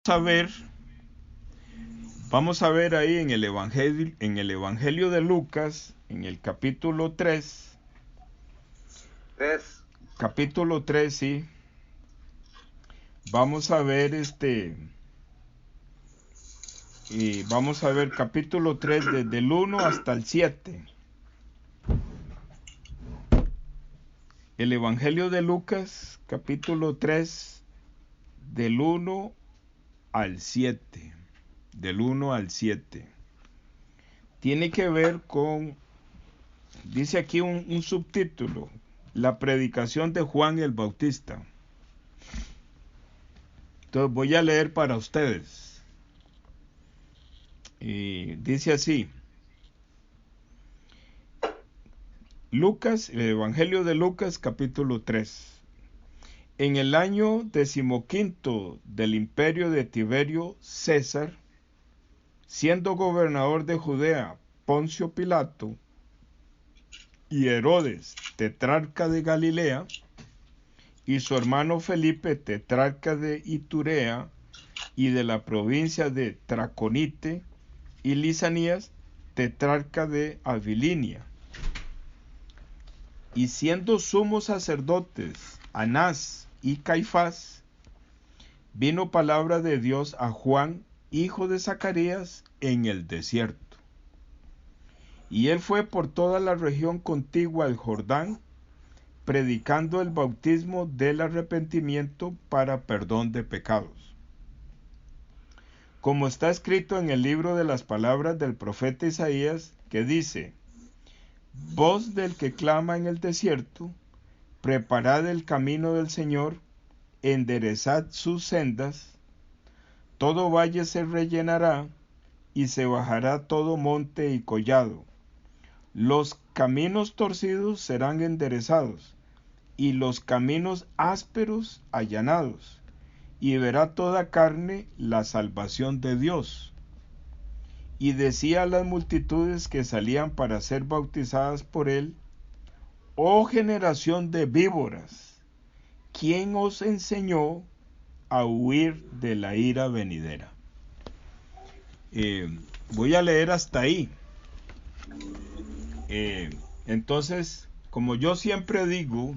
a ver, vamos a ver ahí en el Evangelio de Lucas, en el capítulo 3. Capítulo 3, sí. Vamos a ver y vamos a ver capítulo 3 desde el 1 hasta el 7. El Evangelio de Lucas, capítulo 3, del 1 al 7. Del 1 al 7. Tiene que ver con, dice aquí un subtítulo, la predicación de Juan el Bautista. Entonces voy a leer para ustedes. Y dice así: Lucas, el Evangelio de Lucas, capítulo 3. En el año 15 del imperio de Tiberio César, siendo gobernador de Judea Poncio Pilato y Herodes, tetrarca de Galilea, y su hermano Felipe, tetrarca de Iturea y de la provincia de Traconite, y Lisanías, tetrarca de Abilinia. Y siendo sumos sacerdotes Anás y Caifás, vino palabra de Dios a Juan, hijo de Zacarías, en el desierto. Y él fue por toda la región contigua al Jordán, predicando el bautismo del arrepentimiento para perdón de pecados. Como está escrito en el libro de las palabras del profeta Isaías, que dice: voz del que clama en el desierto, preparad el camino del Señor, enderezad sus sendas, todo valle se rellenará, y se bajará todo monte y collado. Los caminos torcidos serán enderezados, y los caminos ásperos allanados, y verá toda carne la salvación de Dios. Y decía a las multitudes que salían para ser bautizadas por él: oh generación de víboras, ¿quién os enseñó a huir de la ira venidera? Voy a leer hasta ahí. Entonces, como yo siempre digo,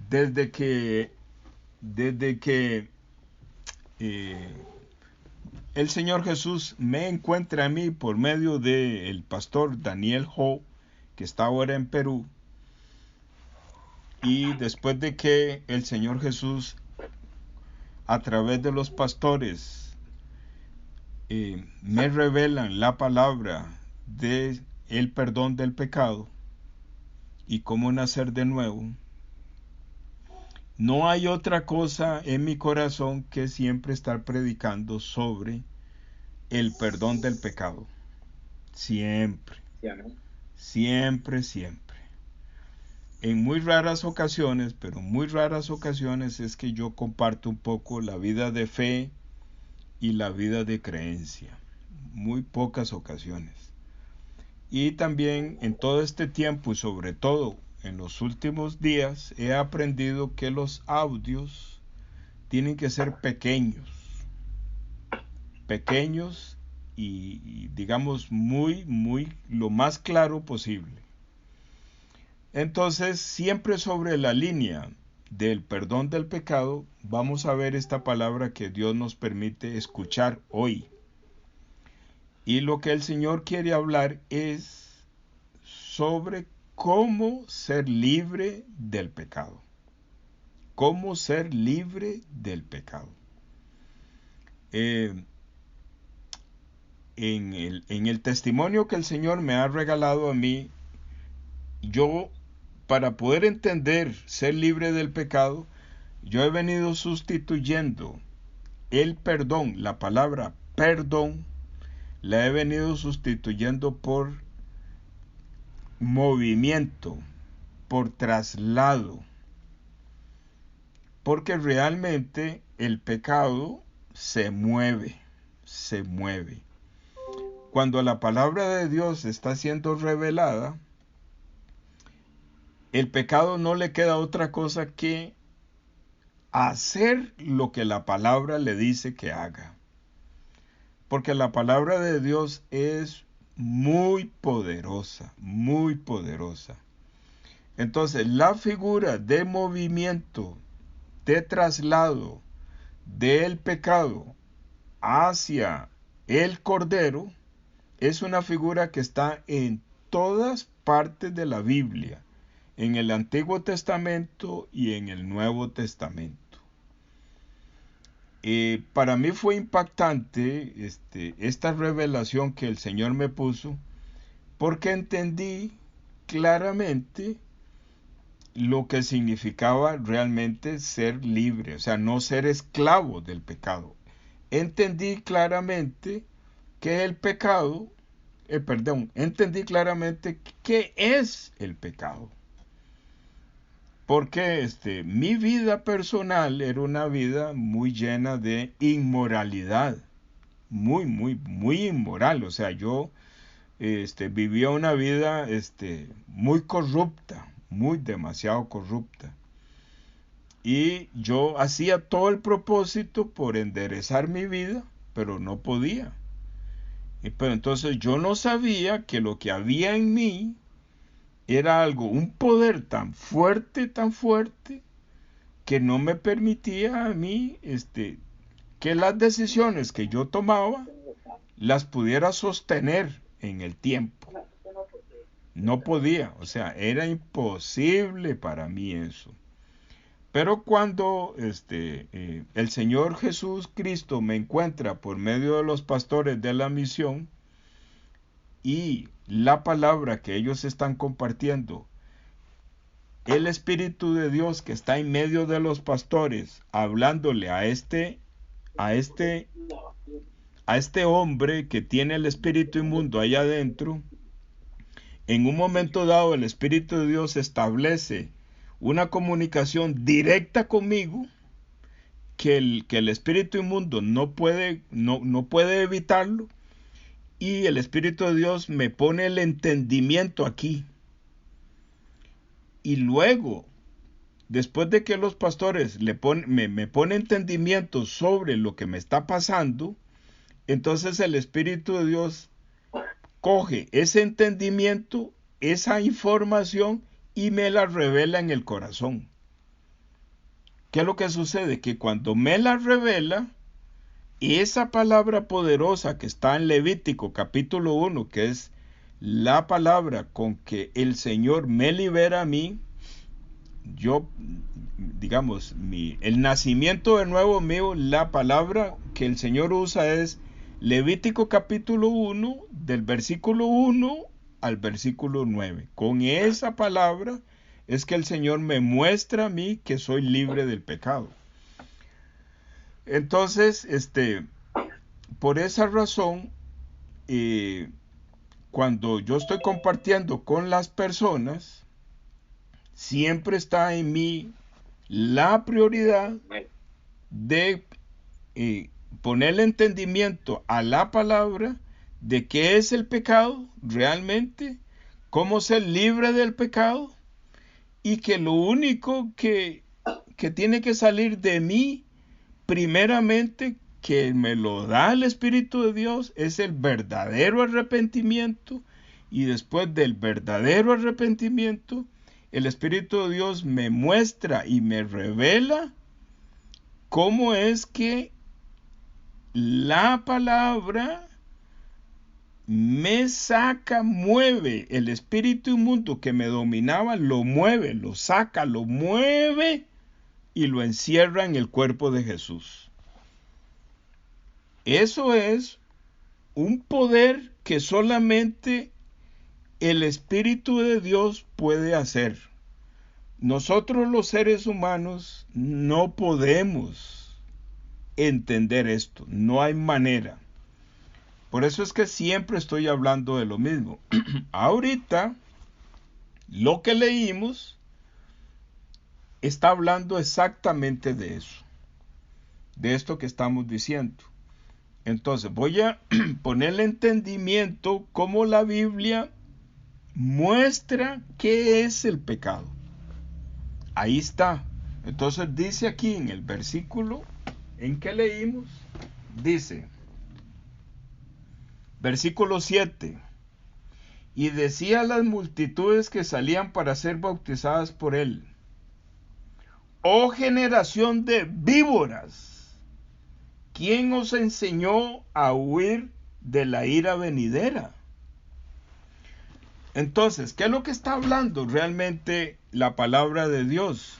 desde que el Señor Jesús me encuentra a mí por medio del pastor Daniel Ho, que está ahora en Perú, y después de que el Señor Jesús, a través de los pastores, me revelan la palabra de el perdón del pecado y cómo nacer de nuevo, no hay otra cosa en mi corazón que siempre estar predicando sobre el perdón del pecado. Siempre, siempre, siempre. En muy raras ocasiones, pero muy raras ocasiones, es que yo comparto un poco la vida de fe y la vida de creencia. Muy pocas ocasiones. Y también en todo este tiempo, y sobre todo en los últimos días, he aprendido que los audios tienen que ser pequeños y digamos muy lo más claro posible. Entonces, siempre sobre la línea del perdón del pecado, vamos a ver esta palabra que Dios nos permite escuchar hoy. Y lo que el Señor quiere hablar es sobre cómo ser libre del pecado. Cómo ser libre del pecado. En el testimonio que el Señor me ha regalado a mí, yo, para poder entender ser libre del pecado, yo he venido sustituyendo el perdón, la palabra perdón, la he venido sustituyendo por movimiento, por traslado, porque realmente el pecado se mueve. Cuando la palabra de Dios está siendo revelada, el pecado no le queda otra cosa que hacer lo que la palabra le dice que haga. Porque la palabra de Dios es muy poderosa, muy poderosa. Entonces, la figura de movimiento, de traslado del pecado hacia el Cordero, es una figura que está en todas partes de la Biblia, en el Antiguo Testamento y en el Nuevo Testamento. Para mí fue impactante esta revelación que el Señor me puso, porque entendí claramente lo que significaba realmente ser libre, o sea, no ser esclavo del pecado. Entendí claramente que el pecado, entendí claramente qué es el pecado. Porque mi vida personal era una vida muy llena de inmoralidad, muy, muy, muy inmoral. O sea, yo vivía una vida muy corrupta, muy demasiado corrupta. Y yo hacía todo el propósito por enderezar mi vida, pero no podía. Pero entonces yo no sabía que lo que había en mí era algo, un poder tan fuerte, que no me permitía a mí que las decisiones que yo tomaba las pudiera sostener en el tiempo. No podía, o sea, era imposible para mí eso. Pero cuando el Señor Jesús Cristo me encuentra por medio de los pastores de la misión y la palabra que ellos están compartiendo, el Espíritu de Dios que está en medio de los pastores, hablándole a este hombre que tiene el espíritu inmundo allá adentro, en un momento dado el Espíritu de Dios establece una comunicación directa conmigo que el espíritu inmundo no puede evitarlo, y el Espíritu de Dios me pone el entendimiento aquí. Y luego, después de que los pastores me ponen entendimiento sobre lo que me está pasando, entonces el Espíritu de Dios coge ese entendimiento, esa información, y me la revela en el corazón. ¿Qué es lo que sucede? Que cuando me la revela, esa palabra poderosa que está en Levítico capítulo 1, que es la palabra con que el Señor me libera a mí, yo, digamos, el nacimiento de nuevo mío, la palabra que el Señor usa es Levítico capítulo 1, del versículo 1 al versículo 9. Con esa palabra es que el Señor me muestra a mí que soy libre del pecado. Entonces, por esa razón, cuando yo estoy compartiendo con las personas, siempre está en mí la prioridad de ponerle entendimiento a la palabra de qué es el pecado realmente, cómo ser libre del pecado, y que lo único que tiene que salir de mí, primeramente, que me lo da el Espíritu de Dios, es el verdadero arrepentimiento, y después del verdadero arrepentimiento, el Espíritu de Dios me muestra y me revela cómo es que la palabra me saca, mueve el espíritu inmundo que me dominaba, lo mueve, lo saca, lo mueve y lo encierra en el cuerpo de Jesús. Eso es un poder que solamente el Espíritu de Dios puede hacer. Nosotros los seres humanos no podemos entender esto, no hay manera. Por eso es que siempre estoy hablando de lo mismo. Ahorita, lo que leímos está hablando exactamente de eso, de esto que estamos diciendo. Entonces, voy a ponerle entendimiento cómo la Biblia muestra qué es el pecado. Ahí está. Entonces dice aquí en el versículo en que leímos, dice, versículo 7, y decía a las multitudes que salían para ser bautizadas por él: oh generación de víboras, ¿quién os enseñó a huir de la ira venidera? Entonces, ¿qué es lo que está hablando realmente la palabra de Dios?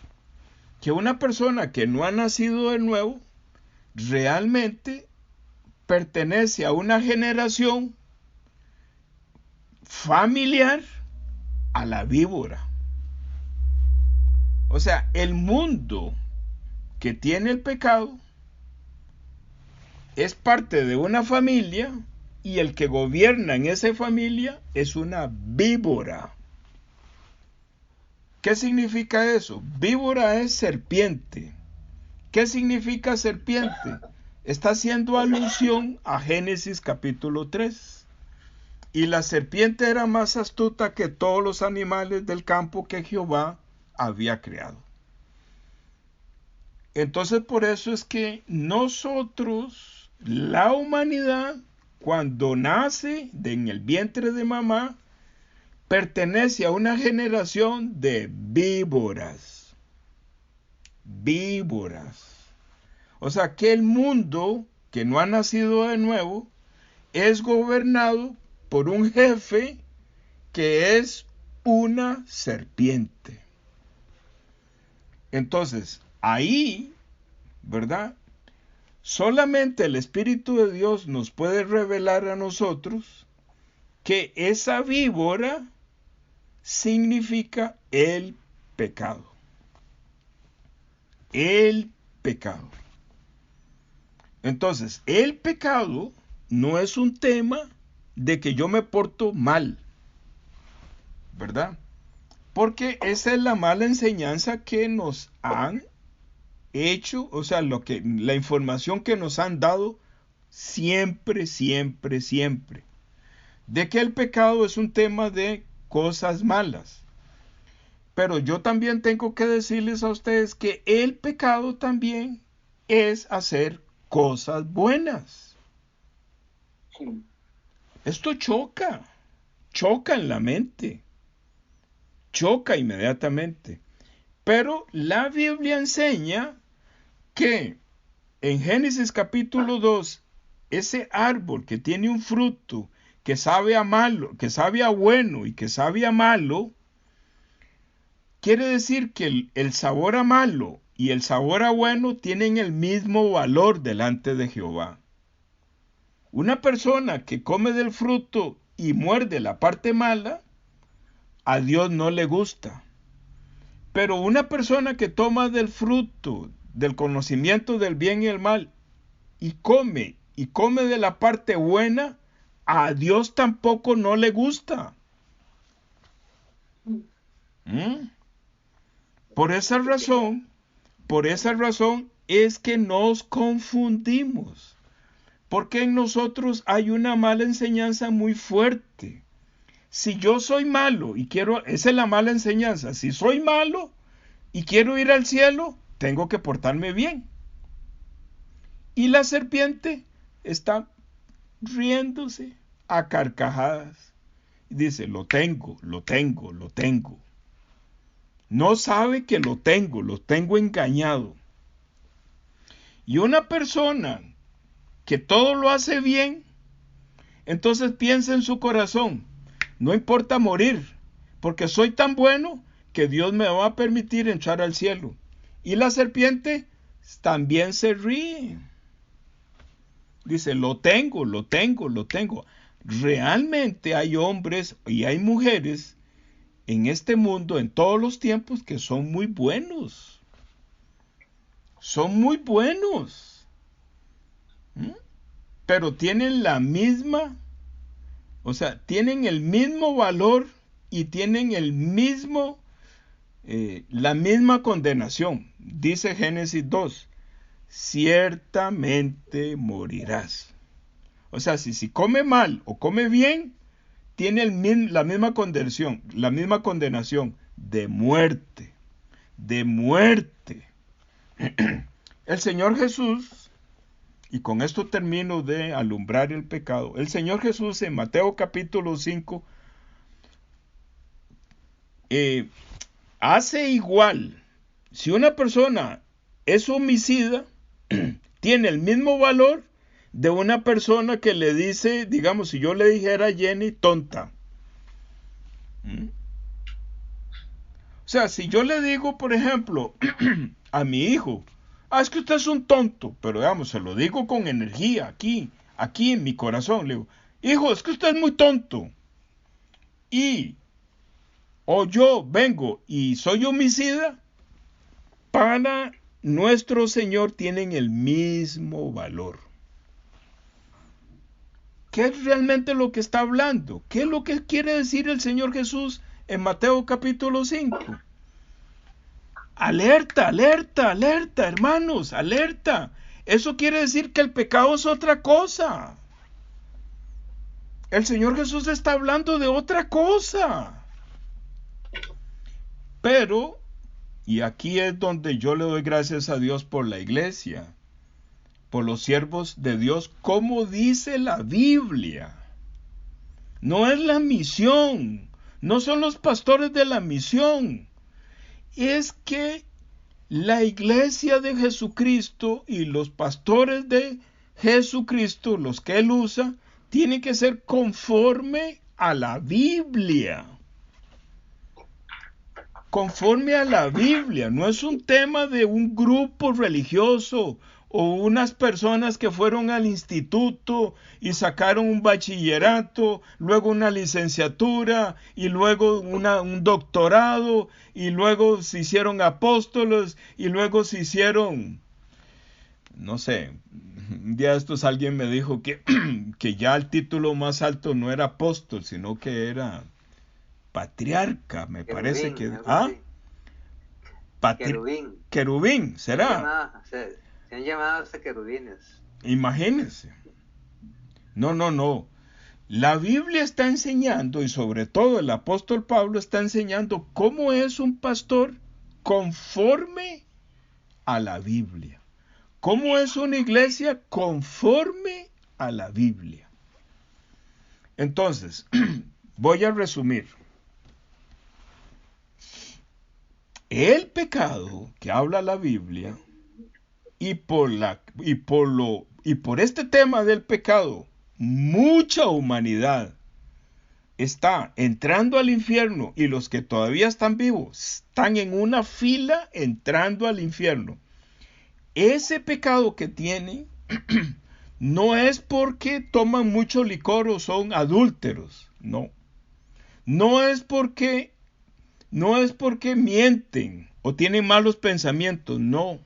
Que una persona que no ha nacido de nuevo realmente pertenece a una generación familiar a la víbora. O sea, el mundo que tiene el pecado es parte de una familia y el que gobierna en esa familia es una víbora. ¿Qué significa eso? Víbora es serpiente. ¿Qué significa serpiente? Está haciendo alusión a Génesis capítulo 3. Y la serpiente era más astuta que todos los animales del campo que Jehová había creado. Entonces por eso es que nosotros, la humanidad, cuando nace en el vientre de mamá, pertenece a una generación de víboras. Víboras. O sea que el mundo que no ha nacido de nuevo es gobernado por un jefe que es una serpiente. Entonces, ahí, ¿verdad? Solamente el Espíritu de Dios nos puede revelar a nosotros que esa víbora significa el pecado. El pecado. Entonces, el pecado no es un tema de que yo me porto mal, ¿verdad? Porque esa es la mala enseñanza que nos han hecho, o sea, la información que nos han dado siempre, siempre, siempre. De que el pecado es un tema de cosas malas. Pero yo también tengo que decirles a ustedes que el pecado también es hacer cosas buenas. Sí. Esto choca en la mente, choca inmediatamente. Pero la Biblia enseña que en Génesis capítulo 2, ese árbol que tiene un fruto que sabe a malo, que sabe a bueno y que sabe a malo, quiere decir que el sabor a malo y el sabor a bueno tienen el mismo valor delante de Jehová. Una persona que come del fruto y muerde la parte mala, a Dios no le gusta. Pero una persona que toma del fruto, del conocimiento del bien y el mal, y come de la parte buena, a Dios tampoco no le gusta. ¿Mm? Por esa razón es que nos confundimos. Porque en nosotros hay una mala enseñanza muy fuerte. Si yo soy malo y quiero, esa es la mala enseñanza. Si soy malo y quiero ir al cielo, tengo que portarme bien. Y la serpiente está riéndose a carcajadas. Dice, lo tengo. No sabe que lo tengo engañado. Y una persona que todo lo hace bien, entonces piensa en su corazón, no importa morir, porque soy tan bueno que Dios me va a permitir entrar al cielo. Y la serpiente también se ríe. Dice, lo tengo. Realmente hay hombres y hay mujeres en este mundo, en todos los tiempos, que son muy buenos. Son muy buenos. Pero tienen la misma, o sea, tienen el mismo valor y tienen el mismo, la misma condenación. Dice Génesis 2, ciertamente morirás. O sea, si come mal o come bien, tiene la misma condenación de muerte. El Señor Jesús, y con esto termino de alumbrar el pecado, el Señor Jesús en Mateo capítulo 5 hace igual. Si una persona es homicida, tiene el mismo valor de una persona que le dice, digamos, si yo le dijera a Jenny tonta. O sea, si yo le digo, por ejemplo, a mi hijo, es que usted es un tonto, pero digamos, se lo digo con energía, aquí en mi corazón, le digo, hijo, es que usted es muy tonto. O yo vengo y soy homicida, para nuestro Señor tienen el mismo valor. ¿Qué es realmente lo que está hablando? ¿Qué es lo que quiere decir el Señor Jesús en Mateo capítulo 5? Alerta, alerta, alerta, hermanos, alerta. Eso quiere decir que el pecado es otra cosa. El Señor Jesús está hablando de otra cosa. Pero, y aquí es donde yo le doy gracias a Dios por la iglesia, por los siervos de Dios, como dice la Biblia. No es la misión, no son los pastores de la misión. Es que la iglesia de Jesucristo y los pastores de Jesucristo, los que él usa, tienen que ser conforme a la Biblia. Conforme a la Biblia, no es un tema de un grupo religioso o unas personas que fueron al instituto y sacaron un bachillerato, luego una licenciatura y luego un doctorado y luego se hicieron apóstoles y luego se hicieron, no sé, un día de estos alguien me dijo que ya el título más alto no era apóstol, sino que era patriarca, me parece que... Querubín. Querubín, ¿será? Se han llamado hasta querubines. Imagínense. No. La Biblia está enseñando, y sobre todo el apóstol Pablo está enseñando cómo es un pastor conforme a la Biblia. Cómo es una iglesia conforme a la Biblia. Entonces, voy a resumir. El pecado que habla la Biblia y por este tema del pecado, mucha humanidad está entrando al infierno y los que todavía están vivos están en una fila entrando al infierno. Ese pecado que tienen no es porque toman mucho licor o son adúlteros, no. No es porque mienten o tienen malos pensamientos, no.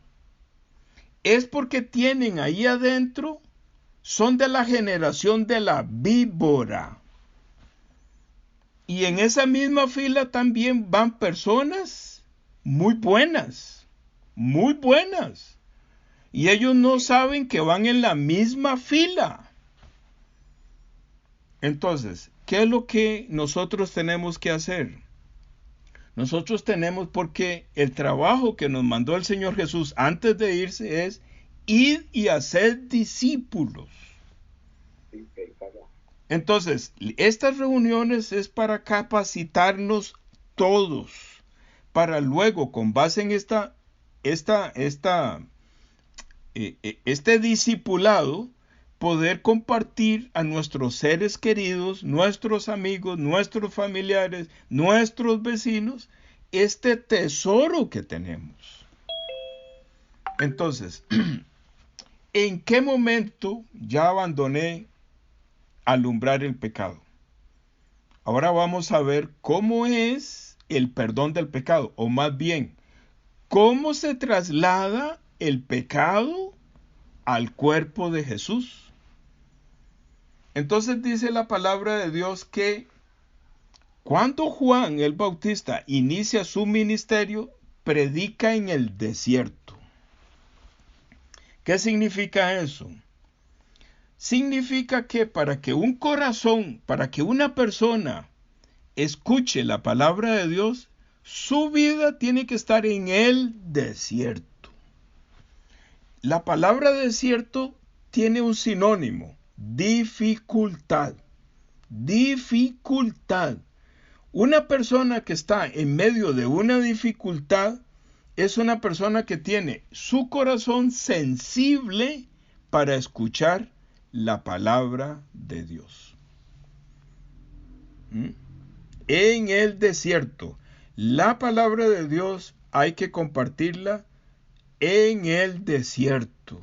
Es porque tienen ahí adentro, son de la generación de la víbora. Y en esa misma fila también van personas muy buenas. Y ellos no saben que van en la misma fila. Entonces, ¿qué es lo que nosotros tenemos que hacer? Nosotros tenemos, porque el trabajo que nos mandó el Señor Jesús antes de irse es ir y hacer discípulos. Entonces, estas reuniones es para capacitarnos todos, para luego, con base en este discipulado, poder compartir a nuestros seres queridos, nuestros amigos, nuestros familiares, nuestros vecinos, este tesoro que tenemos. Entonces, ¿en qué momento ya abandoné alumbrar el pecado? Ahora vamos a ver cómo es el perdón del pecado, o más bien, cómo se traslada el pecado al cuerpo de Jesús. Entonces dice la palabra de Dios que cuando Juan el Bautista inicia su ministerio, predica en el desierto. ¿Qué significa eso? Significa que para que un corazón, para que una persona escuche la palabra de Dios, su vida tiene que estar en el desierto. La palabra desierto tiene un sinónimo, dificultad. Dificultad. Una persona que está en medio de una dificultad es una persona que tiene su corazón sensible para escuchar la palabra de Dios. En el desierto, la palabra de Dios hay que compartirla en el desierto.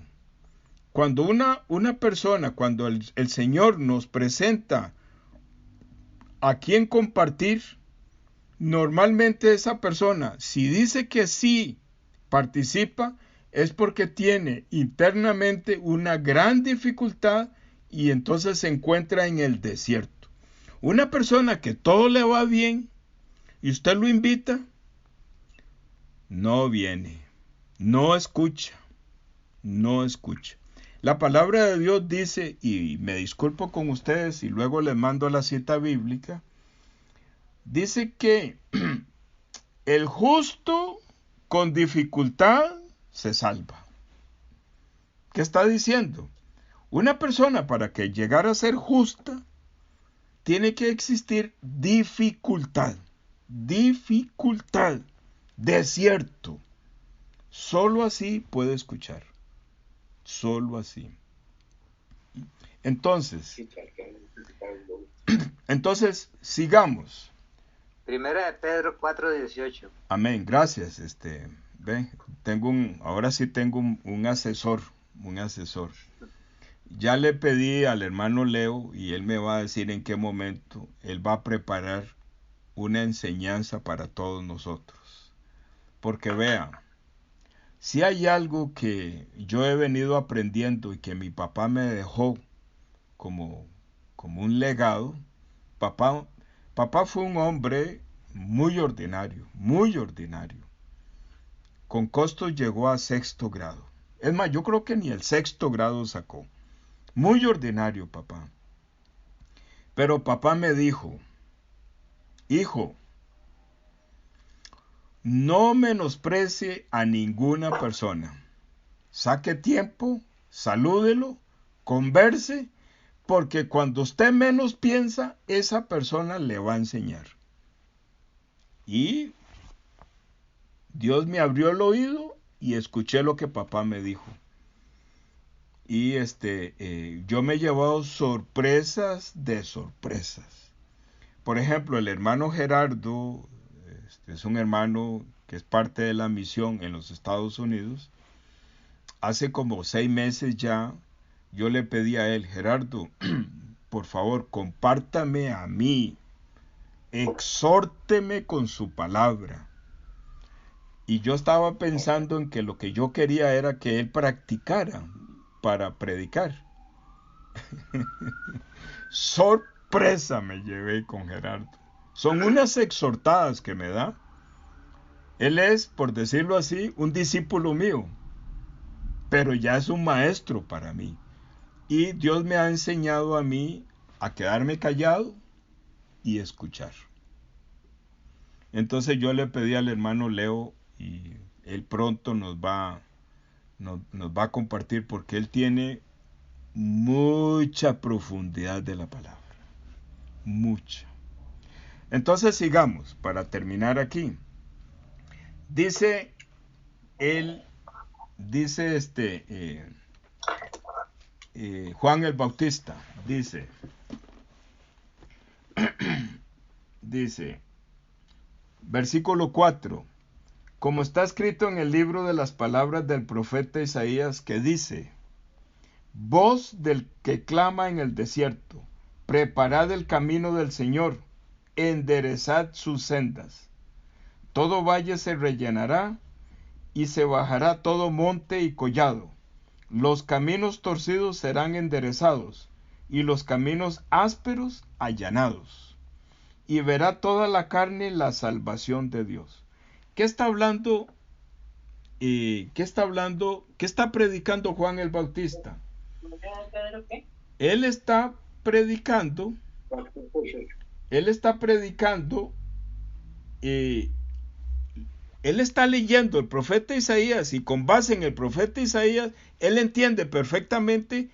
Cuando una persona, cuando el Señor nos presenta a quién compartir, normalmente esa persona, si dice que sí participa, es porque tiene internamente una gran dificultad y entonces se encuentra en el desierto. Una persona que todo le va bien y usted lo invita, no viene, no escucha, no escucha. La palabra de Dios dice, y me disculpo con ustedes y luego les mando la cita bíblica, dice que el justo con dificultad se salva. ¿Qué está diciendo? Una persona para que llegara a ser justa tiene que existir dificultad. Dificultad. Desierto. Solo así puede escuchar. Solo así. Entonces, sigamos. Primera de Pedro 4:18. Amén, gracias. Ahora sí tengo un asesor. Ya le pedí al hermano Leo y él me va a decir en qué momento él va a preparar una enseñanza para todos nosotros. Porque vea, si hay algo que yo he venido aprendiendo y que mi papá me dejó como un legado, papá fue un hombre muy ordinario. Con costos llegó a 6º grado. Es más, yo creo que ni el 6º grado sacó. Muy ordinario, papá. Pero papá me dijo, hijo, no menosprecie a ninguna persona. Saque tiempo, salúdelo, converse, porque cuando usted menos piensa, esa persona le va a enseñar. Y Dios me abrió el oído y escuché lo que papá me dijo. Y yo me he llevado sorpresas de sorpresas. Por ejemplo, el hermano Gerardo, es un hermano que es parte de la misión en los Estados Unidos. Hace como 6 meses ya, yo le pedí a él, Gerardo, por favor, compártame a mí, exhórteme con su palabra. Y yo estaba pensando en que lo que yo quería era que él practicara para predicar. Sorpresa me llevé con Gerardo. Son unas exhortadas que me da. Él es, por decirlo así, un discípulo mío, pero ya es un maestro para mí. Y Dios me ha enseñado a mí a quedarme callado y escuchar. Entonces yo le pedí al hermano Leo y él pronto nos va a compartir porque él tiene mucha profundidad de la palabra. Mucha. Entonces sigamos para terminar aquí. Dice Juan el Bautista, dice, versículo 4, como está escrito en el libro de las palabras del profeta Isaías, que dice, voz del que clama en el desierto, preparad el camino del Señor, enderezad sus sendas. Todo valle se rellenará y se bajará todo monte y collado. Los caminos torcidos serán enderezados y los caminos ásperos allanados. Y verá toda la carne la salvación de Dios. ¿Qué está hablando? ¿Qué está predicando Juan el Bautista? Él está predicando él está leyendo el profeta Isaías y con base en el profeta Isaías, él entiende perfectamente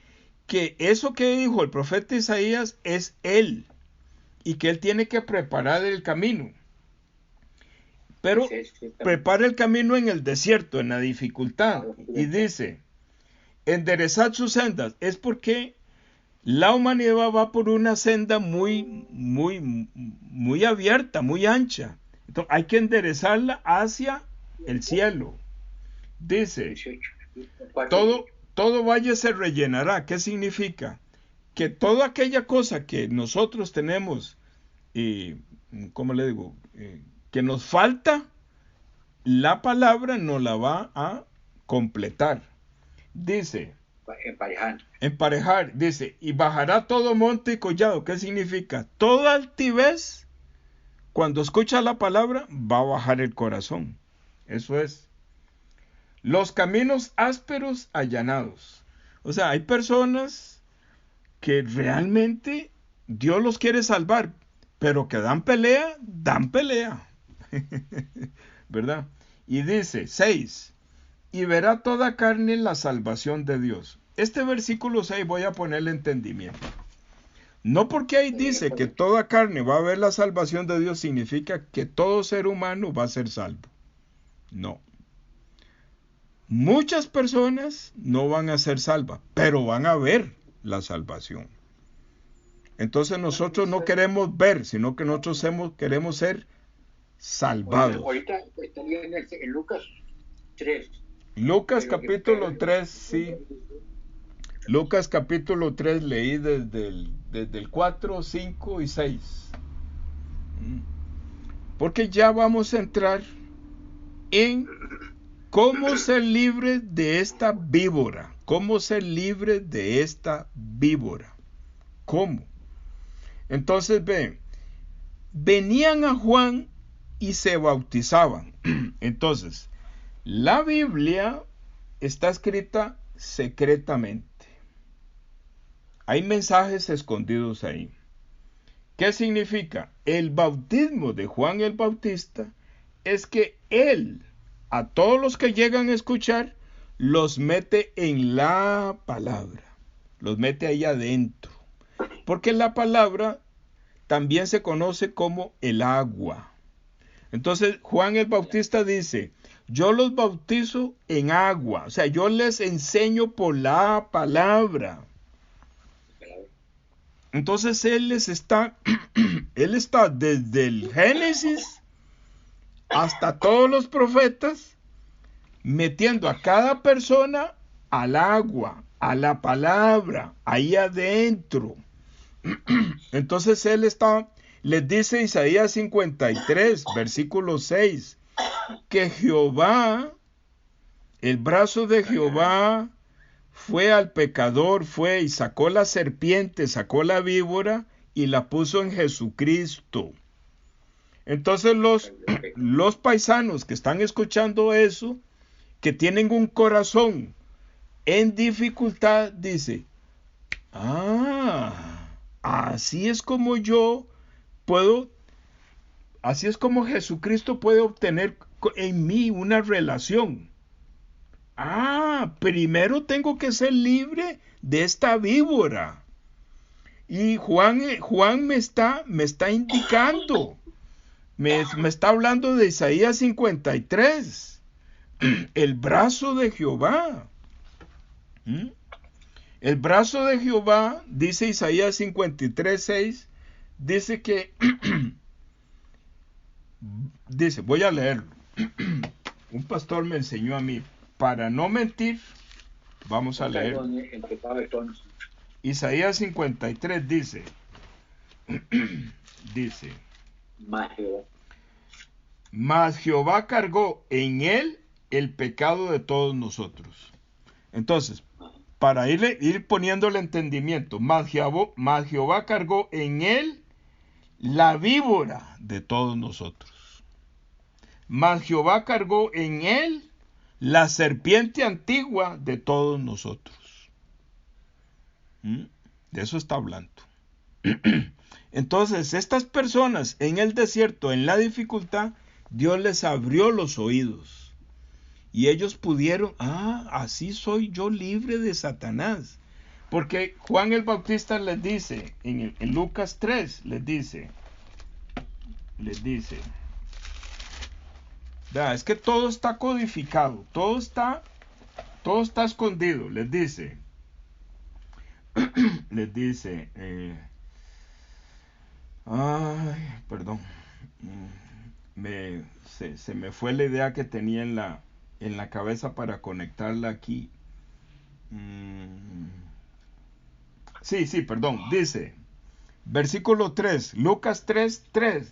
que eso que dijo el profeta Isaías es él y que él tiene que preparar el camino. Pero prepara el camino en el desierto, en la dificultad. Y dice, enderezad sus sendas. Es porque la humanidad va por una senda muy abierta, muy ancha. Entonces hay que enderezarla hacia el cielo. Dice, todo valle se rellenará. ¿Qué significa? Que toda aquella cosa que nosotros tenemos, ¿cómo le digo? Que nos falta, la palabra nos la va a completar. Dice, emparejar, dice, y bajará todo monte y collado. ¿Qué significa? Toda altivez, cuando escucha la palabra, va a bajar el corazón. Eso es. Los caminos ásperos allanados. O sea, hay personas que realmente Dios los quiere salvar, pero que dan pelea. ¿Verdad? Y dice, 6, y verá toda carne la salvación de Dios. Este versículo 6 voy a ponerle entendimiento. No porque ahí dice que toda carne va a ver la salvación de Dios, significa que todo ser humano va a ser salvo. No. Muchas personas no van a ser salvas, pero van a ver la salvación. Entonces nosotros no queremos ver, sino que nosotros queremos ser salvados. Ahorita está leyendo en Lucas 3. Lucas capítulo 3, sí. Lucas capítulo 3 leí desde el 4, 5 y 6. Porque ya vamos a entrar en cómo ser libre de esta víbora. ¿Cómo ser libre de esta víbora? ¿Cómo? Entonces venían a Juan y se bautizaban. Entonces, la Biblia está escrita secretamente. Hay mensajes escondidos ahí. ¿Qué significa? El bautismo de Juan el Bautista es que él, a todos los que llegan a escuchar, los mete en la palabra. Los mete ahí adentro. Porque la palabra también se conoce como el agua. Entonces Juan el Bautista dice, yo los bautizo en agua. O sea, yo les enseño por la palabra. Entonces él está desde el Génesis hasta todos los profetas, metiendo a cada persona al agua, a la palabra, ahí adentro. Entonces él les dice Isaías 53, versículo 6, que Jehová, el brazo de Jehová fue al pecador, fue y sacó la serpiente, sacó la víbora y la puso en Jesucristo. Entonces los paisanos que están escuchando eso, que tienen un corazón en dificultad, dice, así es como así es como Jesucristo puede obtener en mí una relación. Primero tengo que ser libre de esta víbora. Y Juan me está indicando, me está hablando de Isaías 53, el brazo de Jehová. El brazo de Jehová, dice Isaías 53, 6, dice que, dice, voy a leerlo. Un pastor me enseñó a mí, para no mentir, vamos a leer. Isaías 53 dice, mas Jehová cargó en él el pecado de todos nosotros. Entonces, para ir poniendo el entendimiento, mas Jehová cargó en él la víbora de todos nosotros. Mas Jehová cargó en él la serpiente antigua de todos nosotros. De eso está hablando. Entonces, estas personas en el desierto, en la dificultad, Dios les abrió los oídos. Y ellos pudieron, así soy yo libre de Satanás. Porque Juan el Bautista les dice, en Lucas 3, les dice, es que todo está codificado, todo está escondido, les dice, perdón, se me fue la idea que tenía en la cabeza para conectarla aquí. Perdón, dice, versículo 3, Lucas 3,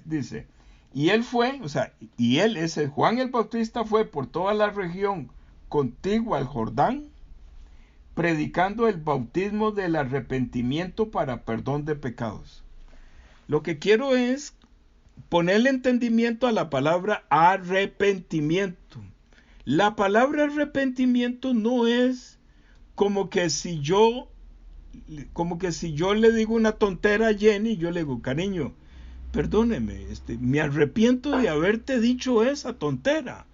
dice, y él fue, Juan el Bautista fue por toda la región contigua al Jordán, predicando el bautismo del arrepentimiento para perdón de pecados. Lo que quiero es ponerle entendimiento a la palabra arrepentimiento. La palabra arrepentimiento no es como que si yo le digo una tontera a Jenny, yo le digo, cariño, perdóneme, me arrepiento de haberte dicho esa tontera.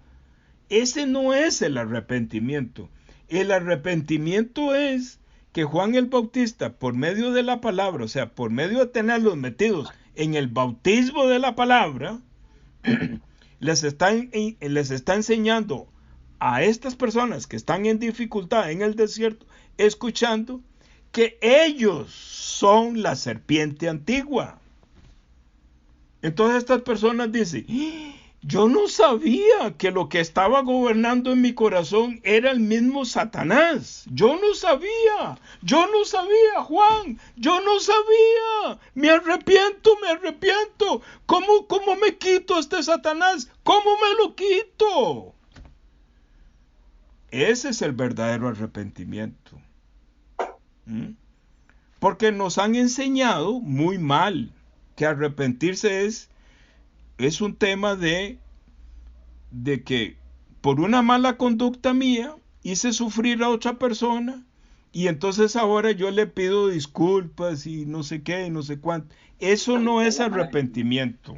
Ese no es el arrepentimiento. El arrepentimiento es que Juan el Bautista, por medio de la palabra, o sea, por medio de tenerlos metidos en el bautismo de la palabra, les está enseñando a estas personas que están en dificultad en el desierto, escuchando, que ellos son la serpiente antigua. Entonces estas personas dicen, yo no sabía que lo que estaba gobernando en mi corazón era el mismo Satanás. Yo no sabía, Juan, yo no sabía. Me arrepiento. ¿Cómo me quito este Satanás? ¿Cómo me lo quito? Ese es el verdadero arrepentimiento. Porque nos han enseñado muy mal que arrepentirse es un tema de que por una mala conducta mía hice sufrir a otra persona y entonces ahora yo le pido disculpas y no sé qué y no sé cuánto. Eso no es arrepentimiento.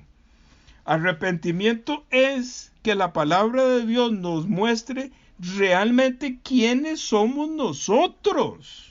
Arrepentimiento es que la palabra de Dios nos muestre realmente quiénes somos nosotros.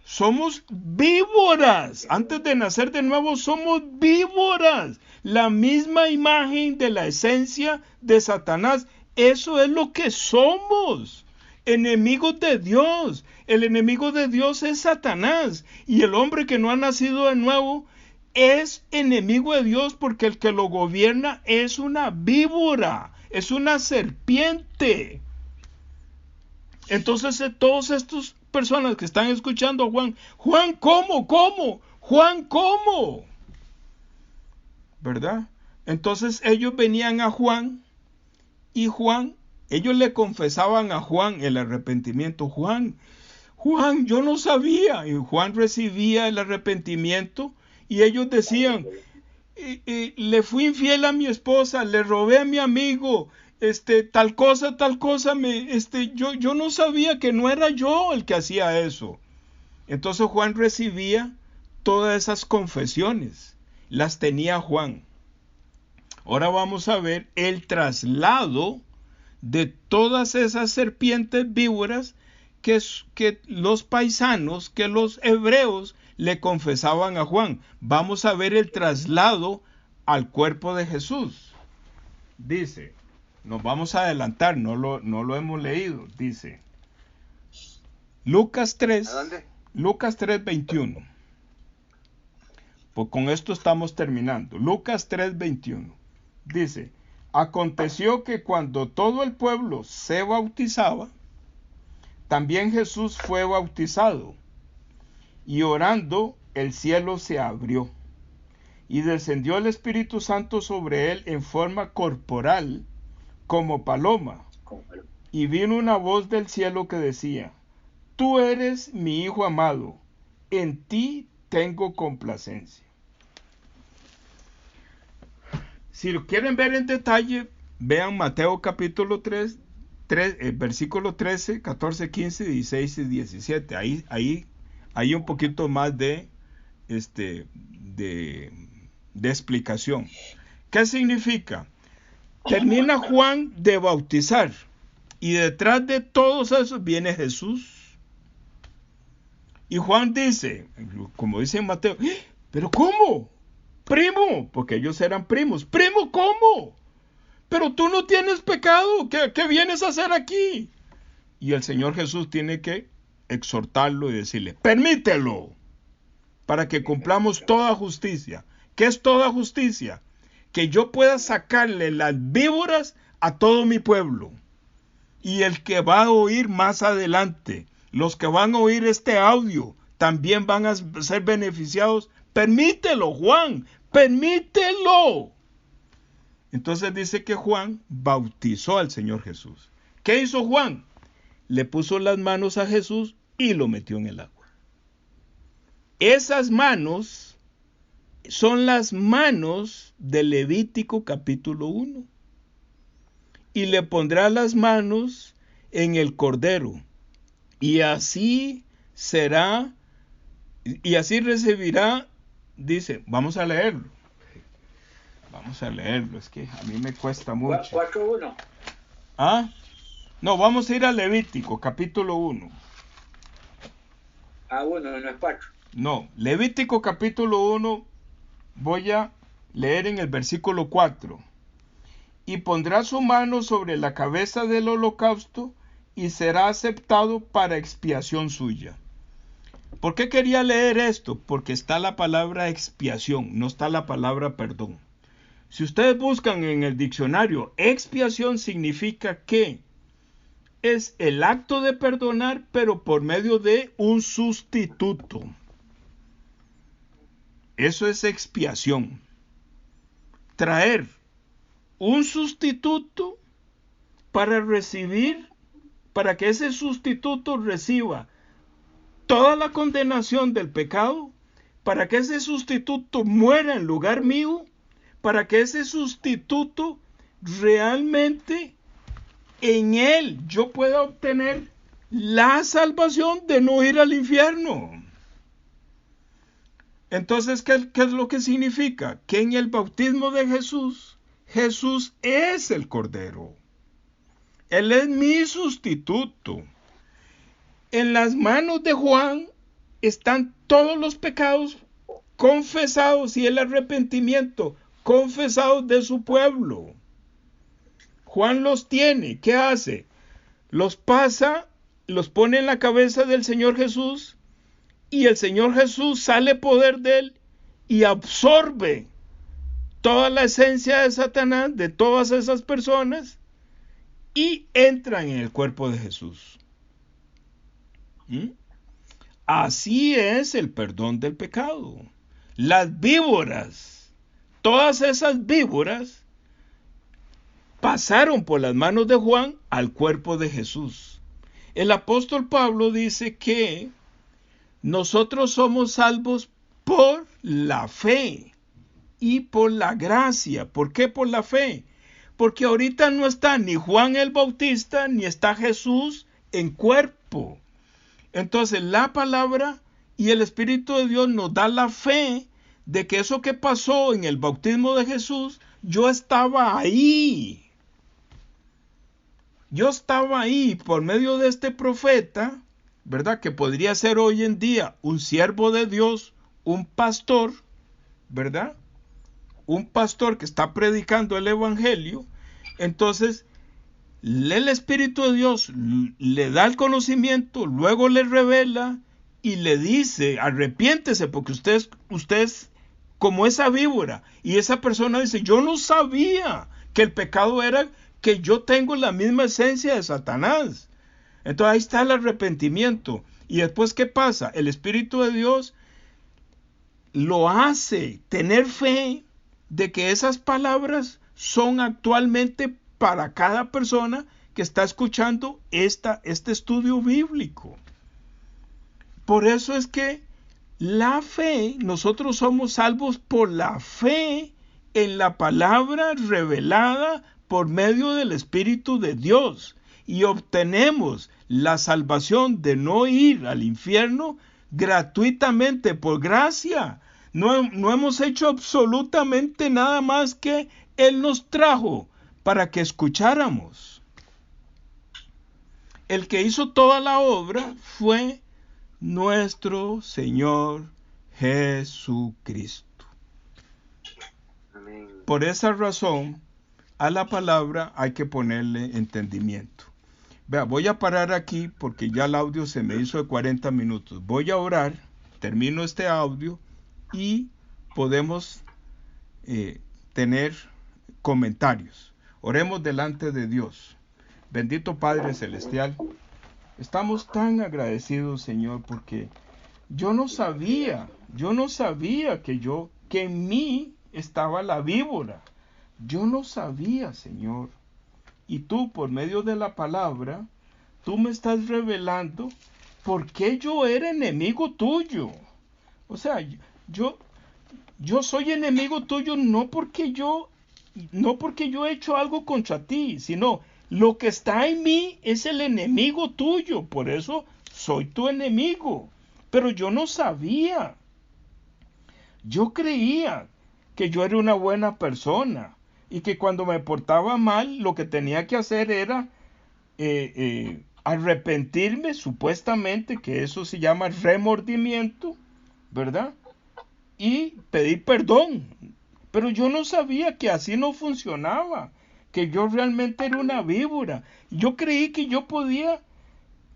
Somos víboras. Antes de nacer de nuevo somos víboras. La misma imagen de la esencia de Satanás. Eso es lo que somos. Enemigos de Dios. El enemigo de Dios es Satanás. Y el hombre que no ha nacido de nuevo es enemigo de Dios porque el que lo gobierna es una víbora. Es una serpiente. Entonces todos estos personas que están escuchando a Juan, ¿cómo? Juan, ¿cómo? ¿Verdad? Entonces ellos venían a Juan y ellos le confesaban a Juan el arrepentimiento. Juan, yo no sabía. Y Juan recibía el arrepentimiento y ellos decían, le fui infiel a mi esposa, le robé a mi amigo, tal cosa, yo no sabía que no era yo el que hacía eso. Entonces Juan recibía todas esas confesiones, las tenía Juan. Ahora vamos a ver el traslado de todas esas serpientes víboras que los paisanos, que los hebreos le confesaban a Juan. Vamos a ver el traslado al cuerpo de Jesús. Dice, nos vamos a adelantar, no lo hemos leído, dice Lucas 3, ¿A dónde? Lucas 3:21. Pues con esto estamos terminando. Lucas 3:21. Dice, aconteció que cuando todo el pueblo se bautizaba, también Jesús fue bautizado, y orando el cielo se abrió, y descendió el Espíritu Santo sobre él en forma corporal, como paloma, y vino una voz del cielo que decía, tú eres mi Hijo amado, en ti tengo complacencia. Si lo quieren ver en detalle, vean Mateo capítulo 3, versículo 13, 14, 15, 16 y 17. Ahí hay un poquito más de explicación. ¿Qué significa? termina Juan de bautizar. Y detrás de todos esos viene Jesús. Y Juan dice, como dice en Mateo, ¿pero cómo? Primo, porque ellos eran primos. ¿Primo cómo? Pero tú no tienes pecado. ¿Qué vienes a hacer aquí? Y el Señor Jesús tiene que exhortarlo y decirle, permítelo, para que cumplamos toda justicia. ¿Qué es toda justicia? Que yo pueda sacarle las víboras a todo mi pueblo. Y el que va a oír más adelante, los que van a oír este audio, también van a ser beneficiados. Permítelo, Juan, permítelo. Entonces dice que Juan bautizó al Señor Jesús. ¿Qué hizo Juan? Le puso las manos a Jesús y lo metió en el agua. Esas manos son las manos de Levítico capítulo 1. Y le pondrá las manos en el cordero. Y así será, y así recibirá, dice, vamos a leerlo. Vamos a leerlo, es que a mí me cuesta mucho. 4:1. ¿Ah? No, vamos a ir a Levítico, capítulo 1. Ah, 1, no es 4. No, Levítico capítulo 1, voy a leer en el versículo 4. Y pondrá su mano sobre la cabeza del holocausto y será aceptado para expiación suya. ¿Por qué quería leer esto? Porque está la palabra expiación, no está la palabra perdón. Si ustedes buscan en el diccionario, expiación significa que es el acto de perdonar, pero por medio de un sustituto. Eso es expiación. Traer un sustituto para recibir, para que ese sustituto reciba toda la condenación del pecado, para que ese sustituto muera en lugar mío, para que ese sustituto realmente en él yo pueda obtener la salvación de no ir al infierno. Entonces, ¿qué es lo que significa? Que en el bautismo de Jesús, Jesús es el Cordero. Él es mi sustituto. En las manos de Juan están todos los pecados confesados y el arrepentimiento confesados de su pueblo. Juan los tiene. ¿Qué hace? Los pasa, los pone en la cabeza del Señor Jesús y el Señor Jesús sale poder de él y absorbe toda la esencia de Satanás, de todas esas personas, y entran en el cuerpo de Jesús. Así es el perdón del pecado. Las víboras, todas esas víboras, pasaron por las manos de Juan al cuerpo de Jesús. El apóstol Pablo dice que nosotros somos salvos por la fe y por la gracia. ¿Por qué por la fe? Porque ahorita no está ni Juan el Bautista ni está Jesús en cuerpo. Entonces la palabra y el Espíritu de Dios nos da la fe de que eso que pasó en el bautismo de Jesús, yo estaba ahí. Yo estaba ahí por medio de este profeta, ¿verdad? Que podría ser hoy en día un siervo de Dios, un pastor, ¿verdad? Un pastor que está predicando el evangelio. Entonces, el Espíritu de Dios le da el conocimiento, luego le revela y le dice, arrepiéntese porque usted es como esa víbora. Y esa persona dice, yo no sabía que el pecado era que yo tengo la misma esencia de Satanás. Entonces ahí está el arrepentimiento. Y después, ¿qué pasa? El Espíritu de Dios lo hace tener fe de que esas palabras son actualmente para cada persona que está escuchando este estudio bíblico. Por eso es que la fe, nosotros somos salvos por la fe en la palabra revelada por medio del Espíritu de Dios y obtenemos la salvación de no ir al infierno gratuitamente por gracia. No hemos hecho absolutamente nada más que Él nos trajo para que escucháramos. El que hizo toda la obra fue nuestro Señor Jesucristo. Amén. Por esa razón, a la palabra hay que ponerle entendimiento. Vea, voy a parar aquí porque ya el audio se me hizo de 40 minutos. Voy a orar, termino este audio y podemos tener comentarios. Oremos delante de Dios. Bendito Padre Celestial, estamos tan agradecidos, Señor, porque yo no sabía que en mí estaba la víbora. Yo no sabía, Señor. Y tú, por medio de la palabra, tú me estás revelando por qué yo era enemigo tuyo. O sea, yo soy enemigo tuyo no porque yo he hecho algo contra ti, sino lo que está en mí es el enemigo tuyo. Por eso soy tu enemigo. Pero yo no sabía. Yo creía que yo era una buena persona y que cuando me portaba mal lo que tenía que hacer era arrepentirme, supuestamente, que eso se llama remordimiento, ¿verdad? Y pedir perdón. Pero yo no sabía que así no funcionaba, que yo realmente era una víbora. Yo creí que yo podía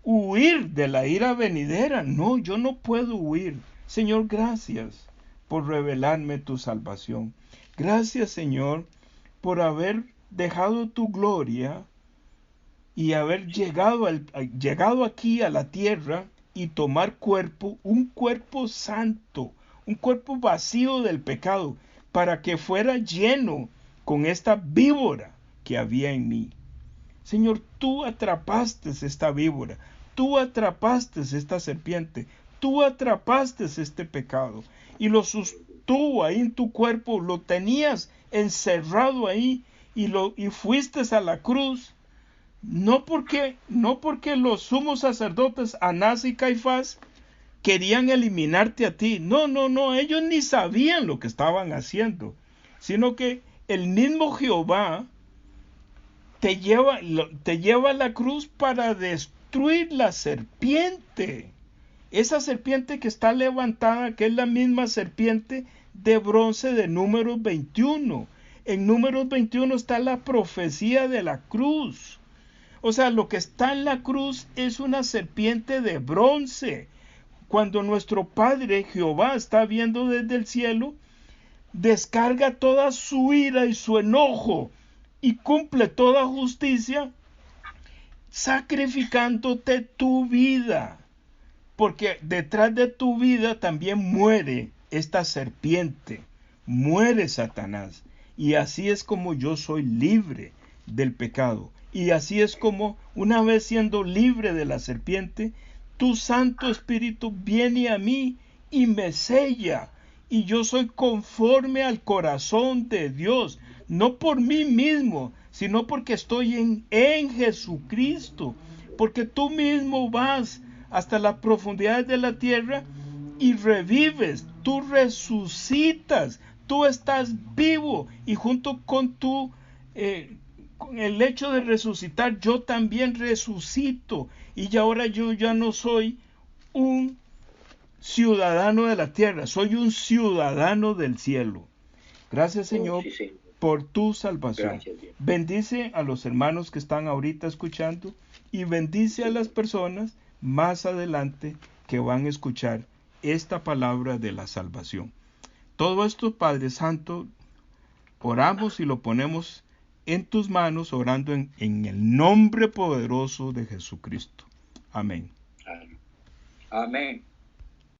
huir de la ira venidera. No, yo no puedo huir. Señor, gracias por revelarme tu salvación. Gracias, Señor, por haber dejado tu gloria y haber llegado aquí a la tierra y tomar cuerpo, un cuerpo santo, un cuerpo vacío del pecado, para que fuera lleno con esta víbora que había en mí. Señor, tú atrapaste esta víbora, tú atrapaste esta serpiente, tú atrapaste este pecado y lo sostuvo ahí en tu cuerpo, lo tenías encerrado ahí y fuiste a la cruz. No porque los sumos sacerdotes Anás y Caifás querían eliminarte a ti. No, ellos ni sabían lo que estaban haciendo, sino que el mismo Jehová te lleva a la cruz para destruir la serpiente. Esa serpiente que está levantada, que es la misma serpiente de bronce de Números 21. En Números 21 está la profecía de la cruz. O sea, lo que está en la cruz es una serpiente de bronce. Cuando nuestro Padre Jehová está viendo desde el cielo, descarga toda su ira y su enojo y cumple toda justicia, sacrificándote tu vida. Porque detrás de tu vida también muere esta serpiente, muere Satanás. Y así es como yo soy libre del pecado. Y así es como, una vez siendo libre de la serpiente, tu Santo Espíritu viene a mí y me sella. Y yo soy conforme al corazón de Dios, no por mí mismo, sino porque estoy en Jesucristo. Porque tú mismo vas hasta las profundidades de la tierra y revives, tú resucitas, tú estás vivo y junto con con el hecho de resucitar, yo también resucito y ahora yo ya no soy un ciudadano de la tierra, soy un ciudadano del cielo. Gracias, Señor, por tu salvación. Gracias, bendice a los hermanos que están ahorita escuchando y bendice a las personas más adelante que van a escuchar esta palabra de la salvación. Todo esto, Padre Santo, oramos y lo ponemos en tus manos, orando en el nombre poderoso de Jesucristo. Amén. Amén.